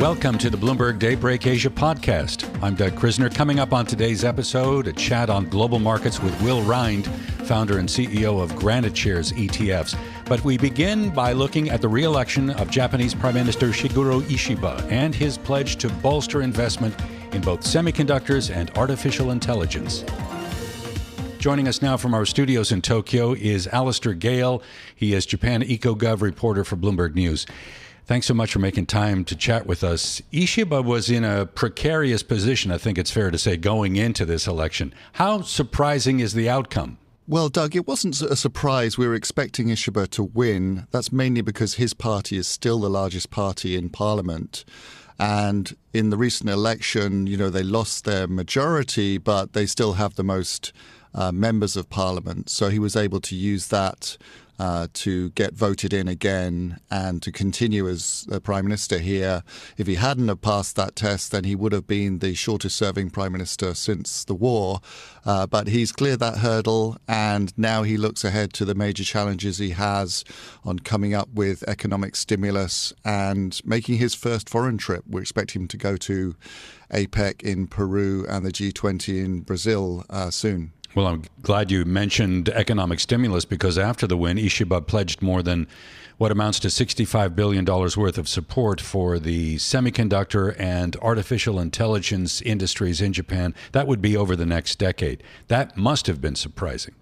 Welcome to the Bloomberg Daybreak Asia podcast. I'm Doug Krisner. Coming up on today's episode, a chat on global markets with Will Rhind, founder and CEO of GraniteShares ETFs. But we begin by looking at the re-election of Japanese Prime Minister Shigeru Ishiba and his pledge to bolster investment in both semiconductors and artificial intelligence. Joining us now from our studios in Tokyo is Alastair Gale. He is Japan Eco-Gov reporter for Bloomberg News. Thanks so much for making time to chat with us. Ishiba was in a precarious position, I think it's fair to say, going into this election. How surprising is the outcome? Well, Doug, it wasn't a surprise. We were expecting Ishiba to win. That's mainly because his party is still the largest party in Parliament. And in the recent election, they lost their majority, but they still have the most members of Parliament. So he was able to use that to get voted in again and to continue as the Prime Minister here. If he hadn't have passed that test, then he would have been the shortest serving Prime Minister since the war. But he's cleared that hurdle, and now he looks ahead to the major challenges he has on coming up with economic stimulus and making his first foreign trip. We're expecting him to go to APEC in Peru and the G20 in Brazil soon. Well, I'm glad you mentioned economic stimulus because after the win, Ishiba pledged more than what amounts to $65 billion worth of support for the semiconductor and artificial intelligence industries in Japan. That would be over the next decade. That must have been surprising.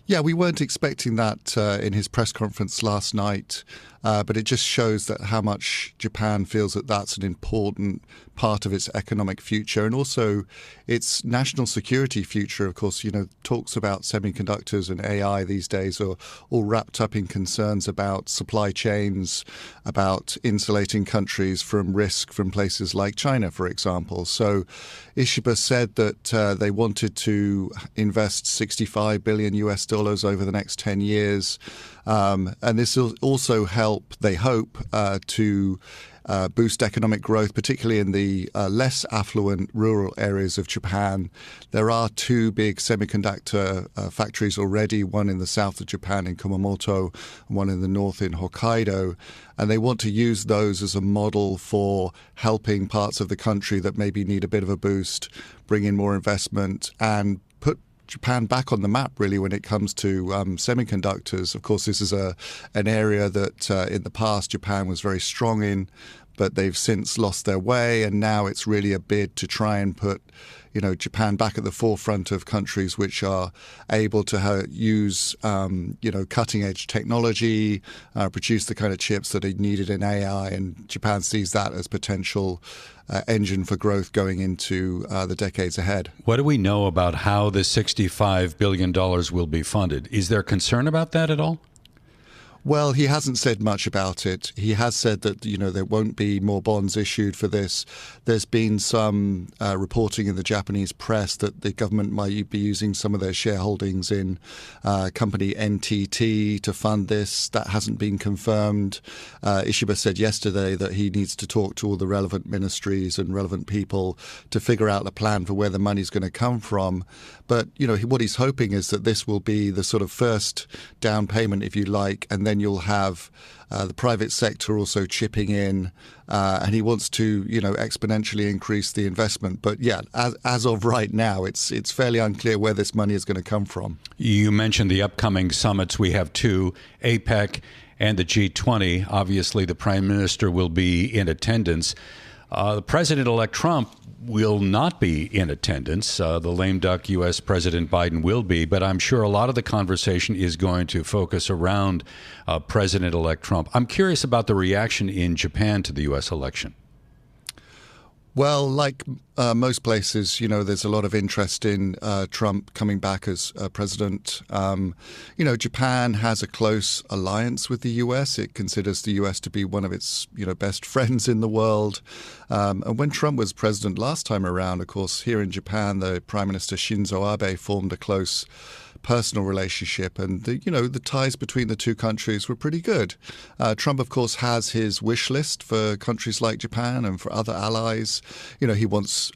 Yeah, we weren't expecting that in his press conference last night, but it just shows that how much Japan feels that that's an important part of its economic future and also its national security future. Of course, talks about semiconductors and AI these days are all wrapped up in concerns about supply chains, about insulating countries from risk from places like China, for example. So Ishiba said that they wanted to invest $65 billion over the next 10 years. And this will also help, they hope, to boost economic growth, particularly in the less affluent rural areas of Japan. There are two big semiconductor factories already, one in the south of Japan in Kumamoto, and one in the north in Hokkaido. And they want to use those as a model for helping parts of the country that maybe need a bit of a boost, bring in more investment, and put Japan back on the map, really, when it comes to semiconductors. Of course, this is an area that in the past Japan was very strong in, but they've since lost their way, and now it's really a bid to try and put Japan back at the forefront of countries which are able to use cutting-edge technology, produce the kind of chips that are needed in AI, and Japan sees that as potential engine for growth going into the decades ahead. What do we know about how this $65 billion will be funded? Is there concern about that at all? Well, he hasn't said much about it. He has said that, there won't be more bonds issued for this. There's been some reporting in the Japanese press that the government might be using some of their shareholdings in company NTT to fund this. That hasn't been confirmed. Ishiba said yesterday that he needs to talk to all the relevant ministries and relevant people to figure out a plan for where the money's going to come from. But, what he's hoping is that this will be the sort of first down payment, if you like, and then you'll have the private sector also chipping in, and he wants to, exponentially increase the investment. But yeah, as of right now, it's fairly unclear where this money is going to come from. You mentioned the upcoming summits. We have two, APEC and the G20. Obviously, the Prime Minister will be in attendance. The President-elect Trump will not be in attendance. The lame duck U.S. President Biden will be, but I'm sure a lot of the conversation is going to focus around President-elect Trump. I'm curious about the reaction in Japan to the U.S. election. Well, like most places, there's a lot of interest in Trump coming back as president. Japan has a close alliance with the U.S. It considers the U.S. to be one of its, best friends in the world. And when Trump was president last time around, of course, here in Japan, the Prime Minister Shinzo Abe formed a close personal relationship. And the ties between the two countries were pretty good. Trump, of course, has his wish list for countries like Japan and for other allies. He wants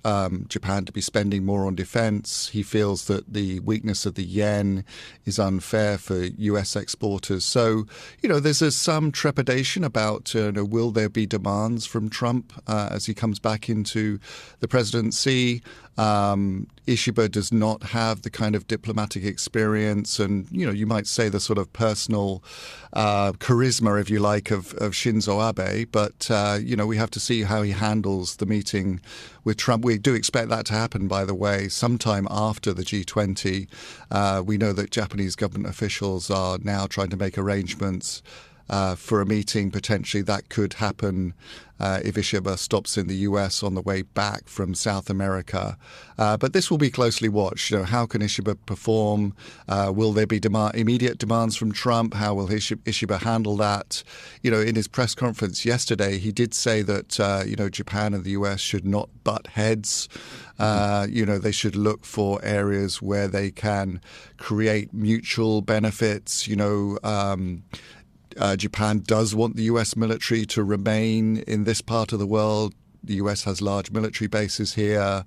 Japan to be spending more on defense. He feels that the weakness of the yen is unfair for U.S. exporters. So, there's some trepidation about will there be demands from Trump as he comes back into the presidency. Ishiba does not have the kind of diplomatic experience and, you might say the sort of personal charisma, if you like, of Shinzo Abe. But, we have to see how he handles the meeting with Trump. We do expect that to happen, by the way, sometime after the G20. We know that Japanese government officials are now trying to make arrangements for a meeting potentially that could happen if Ishiba stops in the US on the way back from South America. But this will be closely watched. How can Ishiba perform? Will there be immediate demands from Trump? How will Ishiba handle that? In his press conference yesterday, he did say that, Japan and the US should not butt heads. They should look for areas where they can create mutual benefits. Japan does want the U.S. military to remain in this part of the world. The U.S. has large military bases here,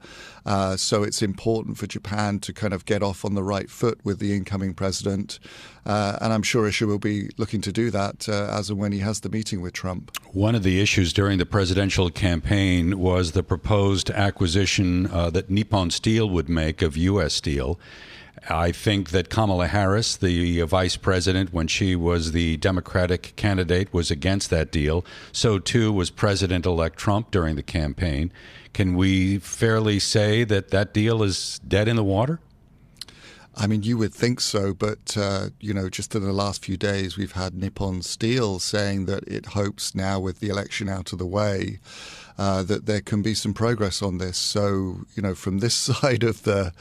so it's important for Japan to kind of get off on the right foot with the incoming president. And I'm sure Ishiba will be looking to do that as and when he has the meeting with Trump. One of the issues during the presidential campaign was the proposed acquisition that Nippon Steel would make of U.S. Steel. I think that Kamala Harris, the vice president, when she was the Democratic candidate, was against that deal. So, too, was President-elect Trump during the campaign. Can we fairly say that that deal is dead in the water? I mean, you would think so, but, just in the last few days, we've had Nippon Steel saying that it hopes now with the election out of the way that there can be some progress on this. So, from this side of the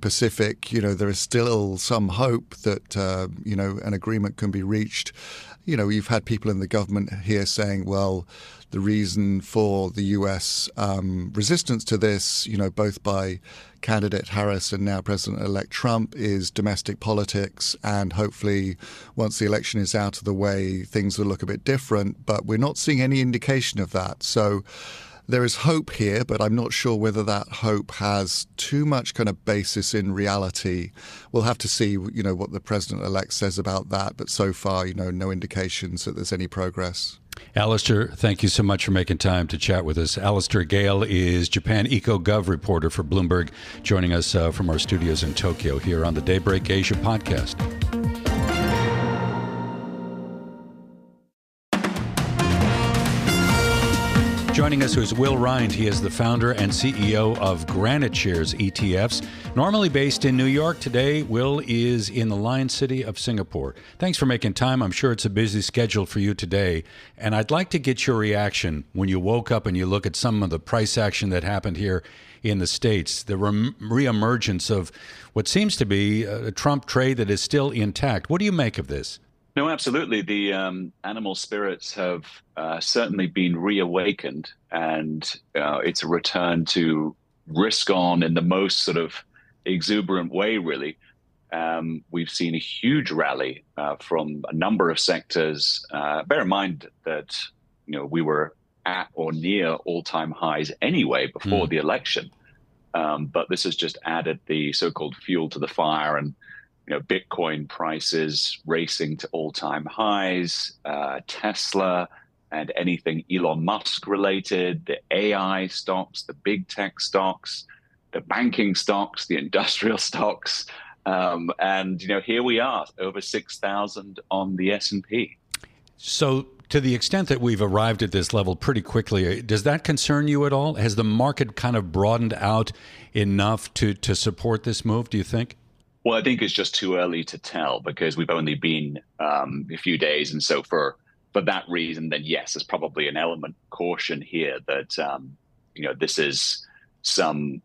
Pacific, there is still some hope that, an agreement can be reached. You've had people in the government here saying, well, the reason for the U.S. Resistance to this, both by candidate Harris and now President-elect Trump, is domestic politics. And hopefully, once the election is out of the way, things will look a bit different. But we're not seeing any indication of that. So there is hope here, but I'm not sure whether that hope has too much kind of basis in reality. We'll have to see, what the president-elect says about that. But so far, no indications that there's any progress. Alastair, thank you so much for making time to chat with us. Alastair Gale is Japan Eco-Gov reporter for Bloomberg, joining us from our studios in Tokyo here on the Daybreak Asia podcast. Joining us is Will Rhind. He is the founder and CEO of GraniteShares ETFs. Normally based in New York, today Will is in the Lion City of Singapore. Thanks for making time. I'm sure it's a busy schedule for you today. And I'd like to get your reaction when you woke up and you look at some of the price action that happened here in the States, the reemergence of what seems to be a Trump trade that is still intact. What do you make of this? No, absolutely. The animal spirits have certainly been reawakened, and it's a return to risk on in the most sort of exuberant way, really. We've seen a huge rally from a number of sectors. Bear in mind that we were at or near all-time highs anyway before the election, but this has just added the so-called fuel to the fire, and Bitcoin prices racing to all-time highs, Tesla, and anything Elon Musk related, the AI stocks, the big tech stocks, the banking stocks, the industrial stocks. And here we are, over 6,000 on the S&P. So to the extent that we've arrived at this level pretty quickly, does that concern you at all? Has the market kind of broadened out enough to support this move, do you think? Well, I think it's just too early to tell because we've only been a few days. And so for that reason, then yes, there's probably an element of caution here that, this is some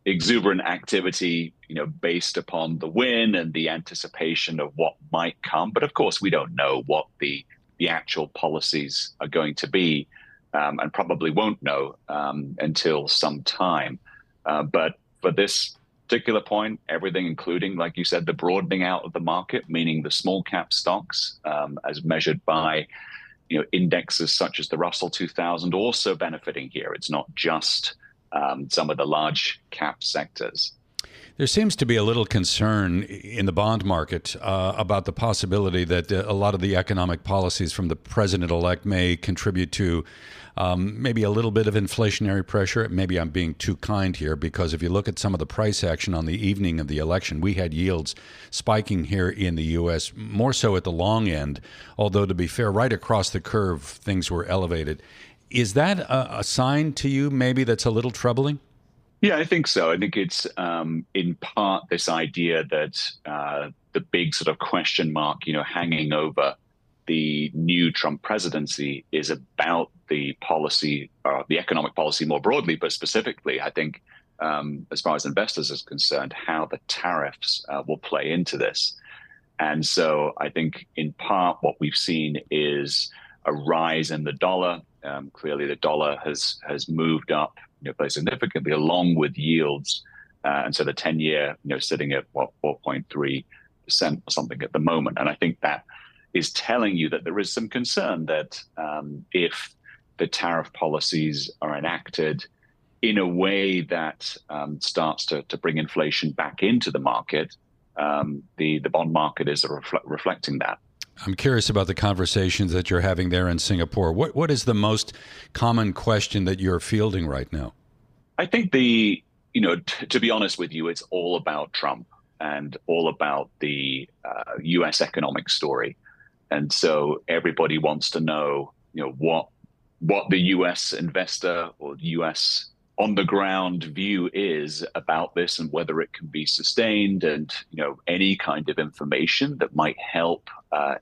exuberant activity, based upon the win and the anticipation of what might come. But of course, we don't know what the actual policies are going to be, and probably won't know until some time. But for this particular point, everything, including, like you said, the broadening out of the market, meaning the small cap stocks, as measured by indexes such as the Russell 2000, also benefiting here. It's not just some of the large cap sectors. There seems to be a little concern in the bond market about the possibility that a lot of the economic policies from the president-elect may contribute to maybe a little bit of inflationary pressure. Maybe I'm being too kind here, because if you look at some of the price action on the evening of the election, we had yields spiking here in the U.S., more so at the long end, although to be fair, right across the curve, things were elevated. Is that a sign to you maybe that's a little troubling? Yeah, I think so. I think it's in part this idea that the big sort of question mark, hanging over the new Trump presidency is about the policy, the economic policy more broadly, but specifically, I think, as far as investors is concerned, how the tariffs will play into this. And so I think in part what we've seen is a rise in the dollar. Clearly, the dollar has moved up very significantly along with yields. And so the 10-year, sitting at 4.3% or something at the moment. And I think that is telling you that there is some concern that if the tariff policies are enacted in a way that starts to bring inflation back into the market, the bond market is reflecting that. I'm curious about the conversations that you're having there in Singapore. What is the most common question that you're fielding right now? I think to be honest with you, it's all about Trump and all about the U.S. economic story. And so everybody wants to know, what the U.S. investor or U.S. on the ground view is about this and whether it can be sustained, and any kind of information that might help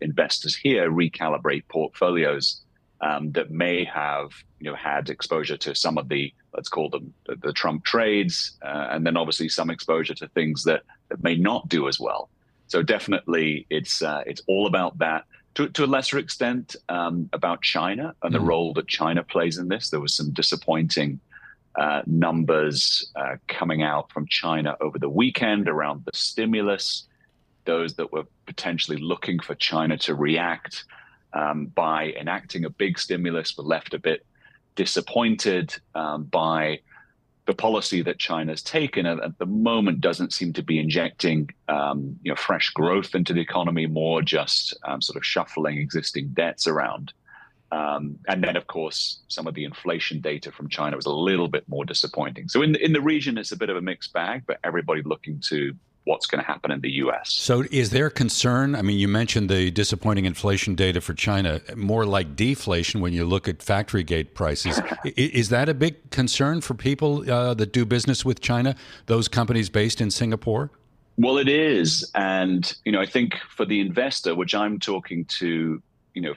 investors here recalibrate portfolios that may have had exposure to some of the, let's call them the Trump trades, and then obviously some exposure to things that may not do as well. So definitely it's all about that. To a lesser extent, about China and the role that China plays in this. There was some disappointing numbers coming out from China over the weekend around the stimulus. Those that were potentially looking for China to react by enacting a big stimulus were left a bit disappointed by the policy that China's taken, and at the moment doesn't seem to be injecting fresh growth into the economy, more just sort of shuffling existing debts around. And then, of course, some of the inflation data from China was a little bit more disappointing. So in the region, it's a bit of a mixed bag, but everybody looking to what's going to happen in the U.S. So is there concern? I mean, you mentioned the disappointing inflation data for China, more like deflation when you look at factory gate prices. Is that a big concern for people that do business with China, those companies based in Singapore? Well, it is. And, I think for the investor, which I'm talking to,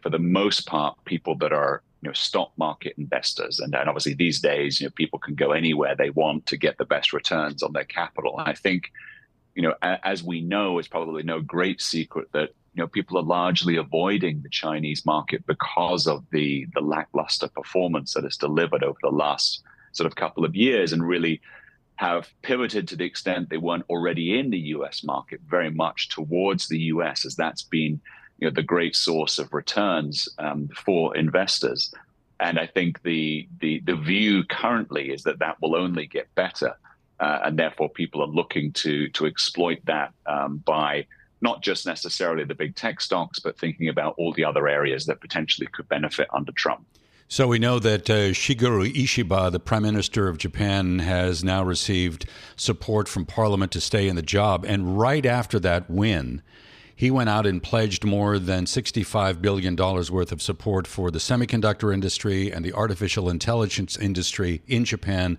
for the most part, people that are, stock market investors. And then obviously these days, people can go anywhere they want to get the best returns on their capital. And I think, as we know, it's probably no great secret that, people are largely avoiding the Chinese market because of the lackluster performance that it's delivered over the last sort of couple of years, and really have pivoted, to the extent they weren't already in the U.S. market, very much towards the U.S., as that's been the great source of returns for investors. And I think the view currently is that will only get better. And therefore, people are looking to exploit that by not just necessarily the big tech stocks, but thinking about all the other areas that potentially could benefit under Trump. So we know that Shigeru Ishiba, the Prime Minister of Japan, has now received support from Parliament to stay in the job. And right after that win, he went out and pledged more than $65 billion worth of support for the semiconductor industry and the artificial intelligence industry in Japan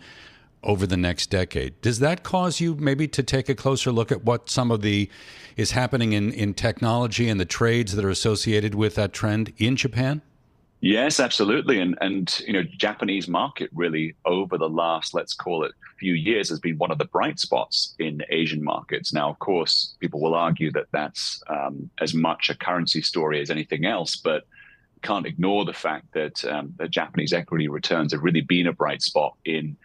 over the next decade. Does that cause you maybe to take a closer look at what some of is happening in technology and the trades that are associated with that trend in Japan? Yes, absolutely. And Japanese market really over the last, let's call it, few years has been one of the bright spots in Asian markets. Now, of course, people will argue that that's as much a currency story as anything else, but can't ignore the fact that the Japanese equity returns have really been a bright spot in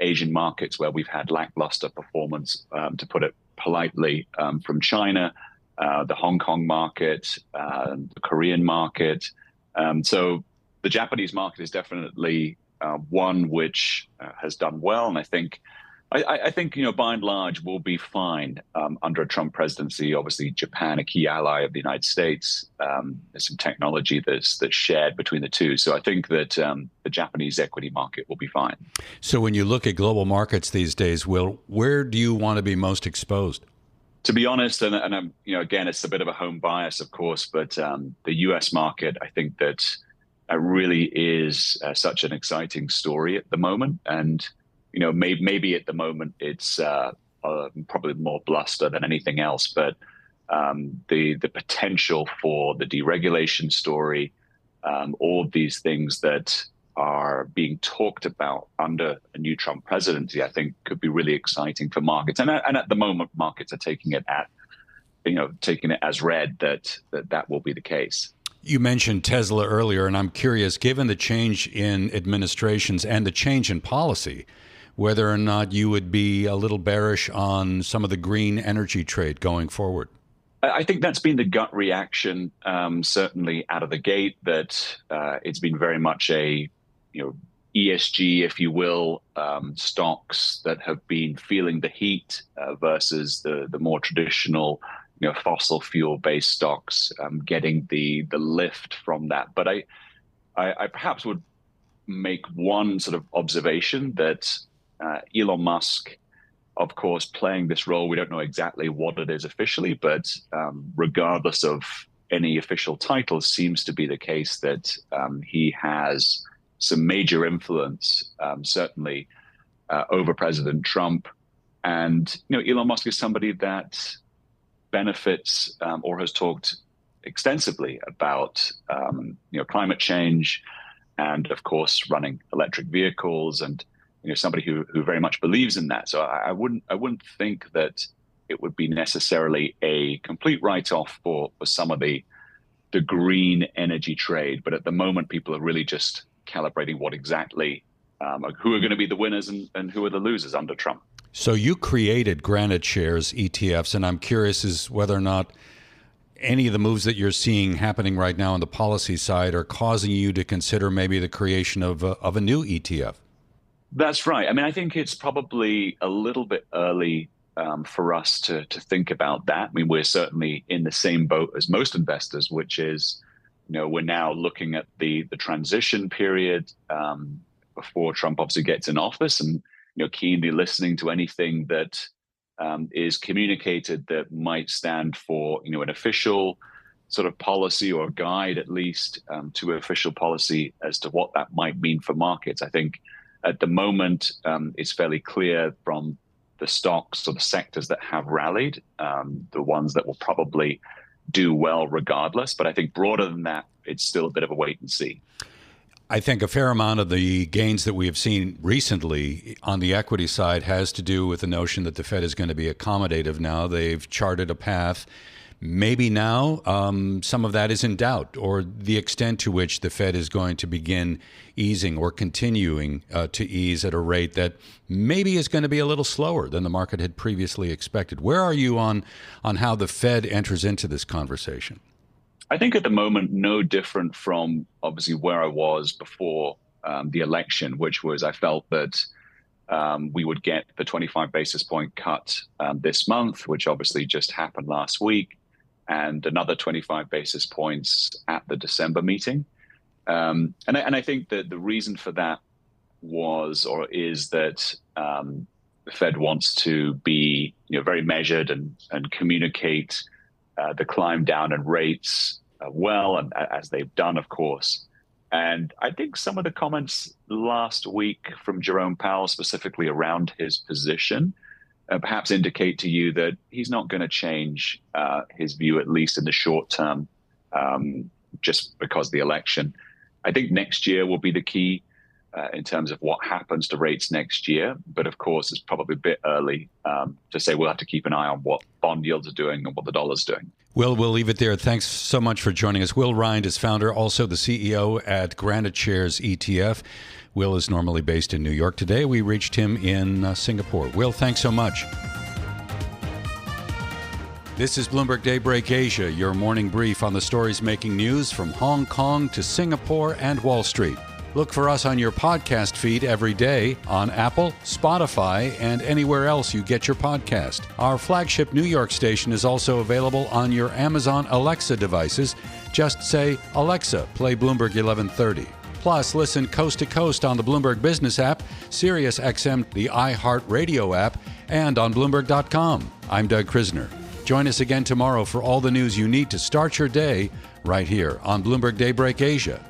Asian markets where we've had lackluster performance, to put it politely, from China, the Hong Kong market, the Korean market. So the Japanese market is definitely one which has done well, and I think by and large we'll be fine under a Trump presidency. Obviously, Japan, a key ally of the United States. There's some technology that's shared between the two, so I think that the Japanese equity market will be fine. So when you look at global markets these days, Will, where do you want to be most exposed? To be honest, and I'm, again, it's a bit of a home bias, of course, but the U.S. market, I think that really is such an exciting story at the moment, and maybe at the moment it's probably more bluster than anything else, but the potential for the deregulation story, all of these things that are being talked about under a new Trump presidency, I think could be really exciting for markets. And at the moment, markets are taking it as read that will be the case. You mentioned Tesla earlier, and I'm curious, given the change in administrations and the change in policy, whether or not you would be a little bearish on some of the green energy trade going forward. I think that's been the gut reaction, certainly out of the gate, that it's been very much a ESG, if you will, stocks that have been feeling the heat versus the more traditional fossil fuel based stocks getting the lift from that. But I perhaps would make one sort of observation that Elon Musk, of course, playing this role, we don't know exactly what it is officially, but regardless of any official title, seems to be the case that he has some major influence, certainly over President Trump. And Elon Musk is somebody that benefits or has talked extensively about climate change, and of course running electric vehicles, and somebody who very much believes in that. So I wouldn't think that it would be necessarily a complete write-off for some of the green energy trade. But at the moment, people are really just calibrating what exactly who are going to be the winners and who are the losers under Trump. So you created GraniteShares ETFs, and I'm curious as whether or not any of the moves that you're seeing happening right now on the policy side are causing you to consider maybe the creation of a new ETF. That's right. I mean, I think it's probably a little bit early for us to think about that. I mean, we're certainly in the same boat as most investors, which is, we're now looking at the transition period before Trump obviously gets in office, and keenly listening to anything that is communicated that might stand for an official sort of policy or guide, at least to official policy as to what that might mean for markets. I think at the moment it's fairly clear from the stocks or the sectors that have rallied, the ones that will probably do well regardless. But I think broader than that, it's still a bit of a wait and see. I think a fair amount of the gains that we have seen recently on the equity side has to do with the notion that the Fed is going to be accommodative now. They've charted a path. Maybe now some of that is in doubt, or the extent to which the Fed is going to begin easing or continuing to ease at a rate that maybe is going to be a little slower than the market had previously expected. Where are you on how the Fed enters into this conversation? I think at the moment, no different from obviously where I was before the election, which was I felt that we would get the 25 basis point cut this month, which obviously just happened last week, and another 25 basis points at the December meeting. And I think that the reason for that is that the Fed wants to be very measured and communicate the climb down in rates well, and as they've done, of course. And I think some of the comments last week from Jerome Powell, specifically around his position, perhaps indicate to you that he's not going to change his view, at least in the short term, just because of the election. I think next year will be the key. in terms of what happens to rates next year. But of course, it's probably a bit early to say. We'll have to keep an eye on what bond yields are doing and what the dollar's doing. Will, we'll leave it there. Thanks so much for joining us. Will Rhind is founder, also the CEO at GraniteShares ETF. Will is normally based in New York. Today, we reached him in Singapore. Will, thanks so much. This is Bloomberg Daybreak Asia, your morning brief on the stories making news from Hong Kong to Singapore and Wall Street. Look for us on your podcast feed every day on Apple, Spotify, and anywhere else you get your podcast. Our flagship New York station is also available on your Amazon Alexa devices. Just say, Alexa, play Bloomberg 1130. Plus, listen coast to coast on the Bloomberg Business app, Sirius XM, the iHeartRadio app, and on Bloomberg.com. I'm Doug Krisner. Join us again tomorrow for all the news you need to start your day right here on Bloomberg Daybreak Asia.